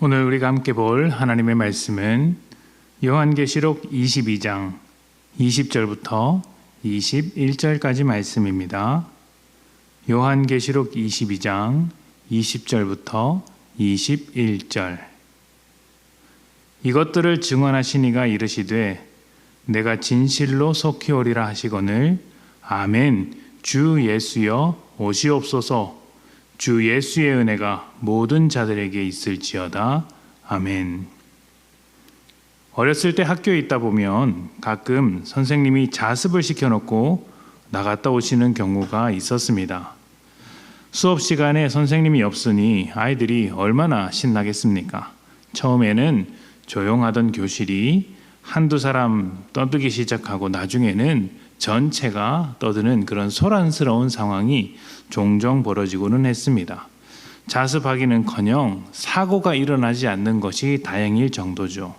오늘 우리가 함께 볼 하나님의 말씀은 요한계시록 22장 20절부터 21절까지 말씀입니다. 요한계시록 22장 20절부터 21절. 이것들을 증언하신 이가 이르시되 내가 진실로 속히 오리라 하시거늘 아멘. 주 예수여 오시옵소서. 주 예수의 은혜가 모든 자들에게 있을지어다. 아멘. 어렸을 때 학교에 있다 보면 가끔 선생님이 자습을 시켜놓고 나갔다 오시는 경우가 있었습니다. 수업 시간에 선생님이 없으니 아이들이 얼마나 신나겠습니까? 처음에는 조용하던 교실이 한두 사람 떠들기 시작하고 나중에는 전체가 떠드는 그런 소란스러운 상황이 종종 벌어지고는 했습니다. 자습하기는커녕 사고가 일어나지 않는 것이 다행일 정도죠.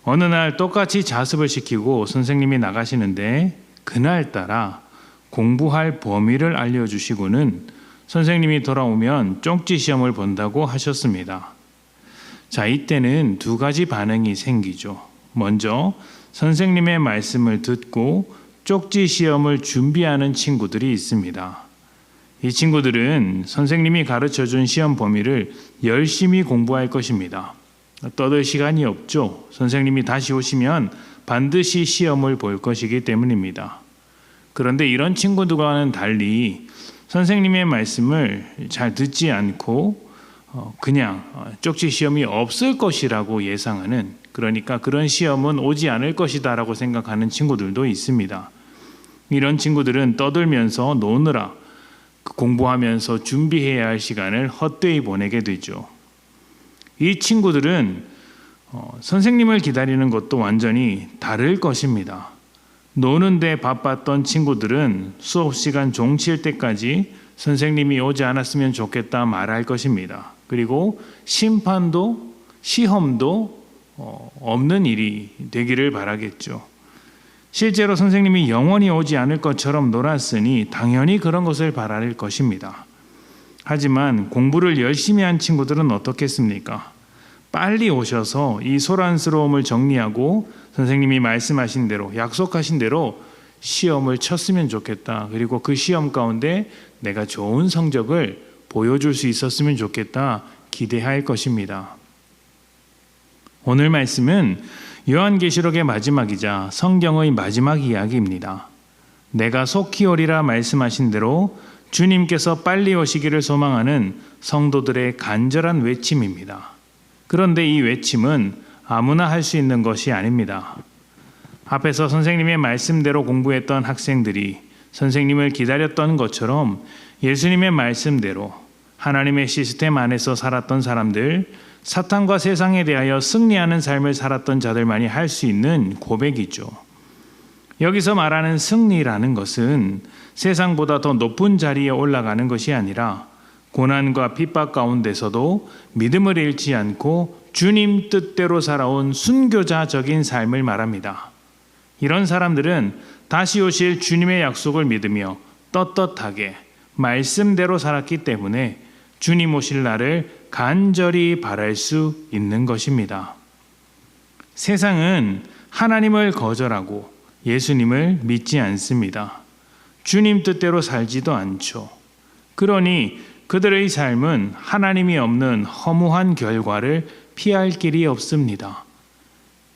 어느 날 똑같이 자습을 시키고 선생님이 나가시는데 그날따라 공부할 범위를 알려주시고는 선생님이 돌아오면 쪽지 시험을 본다고 하셨습니다. 자, 이때는 두 가지 반응이 생기죠. 먼저 선생님의 말씀을 듣고 쪽지 시험을 준비하는 친구들이 있습니다. 이 친구들은 선생님이 가르쳐준 시험 범위를 열심히 공부할 것입니다. 떠들 시간이 없죠. 선생님이 다시 오시면 반드시 시험을 볼 것이기 때문입니다. 그런데 이런 친구들과는 달리 선생님의 말씀을 잘 듣지 않고 그냥 쪽지 시험이 없을 것이라고 예상하는, 그러니까 그런 시험은 오지 않을 것이다 라고 생각하는 친구들도 있습니다. 이런 친구들은 떠들면서 노느라 공부하면서 준비해야 할 시간을 헛되이 보내게 되죠. 이 친구들은 선생님을 기다리는 것도 완전히 다를 것입니다. 노는데 바빴던 친구들은 수업 시간 종칠 때까지 선생님이 오지 않았으면 좋겠다 말할 것입니다. 그리고 심판도 시험도 없는 일이 되기를 바라겠죠. 실제로 선생님이 영원히 오지 않을 것처럼 놀았으니 당연히 그런 것을 바랄 것입니다. 하지만 공부를 열심히 한 친구들은 어떻겠습니까? 빨리 오셔서 이 소란스러움을 정리하고 선생님이 말씀하신 대로, 약속하신 대로 시험을 쳤으면 좋겠다. 그리고 그 시험 가운데 내가 좋은 성적을 보여줄 수 있었으면 좋겠다 기대할 것입니다. 오늘 말씀은 요한계시록의 마지막이자 성경의 마지막 이야기입니다. 내가 속히 오리라 말씀하신 대로 주님께서 빨리 오시기를 소망하는 성도들의 간절한 외침입니다. 그런데 이 외침은 아무나 할 수 있는 것이 아닙니다. 앞에서 선생님의 말씀대로 공부했던 학생들이 선생님을 기다렸던 것처럼 예수님의 말씀대로 하나님의 시스템 안에서 살았던 사람들, 사탄과 세상에 대하여 승리하는 삶을 살았던 자들만이 할 수 있는 고백이죠. 여기서 말하는 승리라는 것은 세상보다 더 높은 자리에 올라가는 것이 아니라 고난과 핍박 가운데서도 믿음을 잃지 않고 주님 뜻대로 살아온 순교자적인 삶을 말합니다. 이런 사람들은 다시 오실 주님의 약속을 믿으며 떳떳하게 말씀대로 살았기 때문에 주님 오실 날을 간절히 바랄 수 있는 것입니다. 세상은 하나님을 거절하고 예수님을 믿지 않습니다. 주님 뜻대로 살지도 않죠. 그러니 그들의 삶은 하나님이 없는 허무한 결과를 피할 길이 없습니다.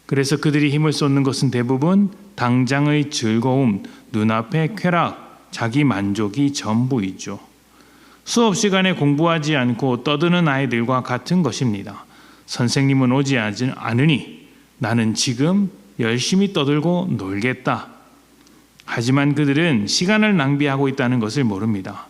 그래서 그들이 힘을 쏟는 것은 대부분 당장의 즐거움, 눈앞의 쾌락, 자기 만족이 전부이죠. 수업 시간에 공부하지 않고 떠드는 아이들과 같은 것입니다. 선생님은 오지 않으니 나는 지금 열심히 떠들고 놀겠다. 하지만 그들은 시간을 낭비하고 있다는 것을 모릅니다.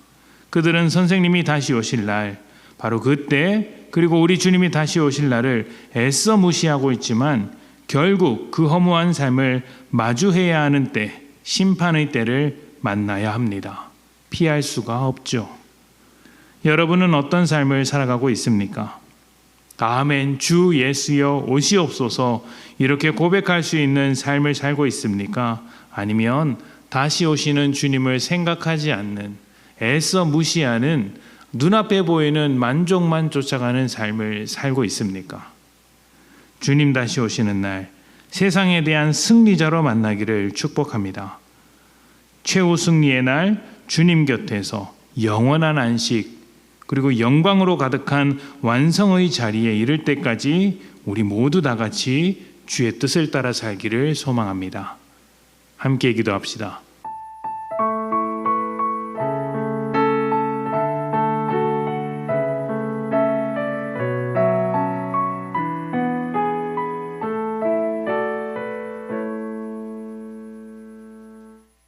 그들은 선생님이 다시 오실 날, 바로 그때, 그리고 우리 주님이 다시 오실 날을 애써 무시하고 있지만 결국 그 허무한 삶을 마주해야 하는 때, 심판의 때를 만나야 합니다. 피할 수가 없죠. 여러분은 어떤 삶을 살아가고 있습니까? 아멘, 주 예수여 오시옵소서 이렇게 고백할 수 있는 삶을 살고 있습니까? 아니면 다시 오시는 주님을 생각하지 않는, 애써 무시하는 눈앞에 보이는 만족만 쫓아가는 삶을 살고 있습니까? 주님 다시 오시는 날 세상에 대한 승리자로 만나기를 축복합니다. 최후 승리의 날 주님 곁에서 영원한 안식 그리고 영광으로 가득한 완성의 자리에 이를 때까지 우리 모두 다 같이 주의 뜻을 따라 살기를 소망합니다. 함께 기도합시다.